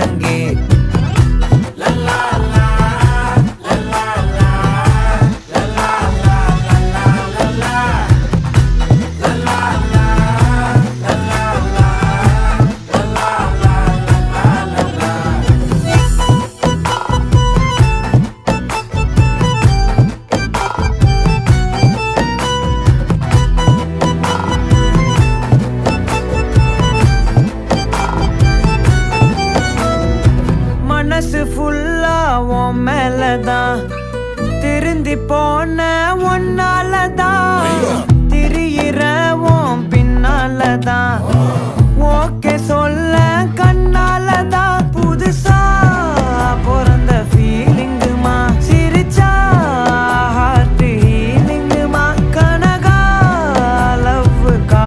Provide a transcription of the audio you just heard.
ஒழுங்கே. மனசு ஃபுல்லா உன் மேலதான், திருந்தி போன ஒன்னாலதான், திரியிற உன் பின்னாலதான், ஓகே சொல்ல கண்ணாலதான்.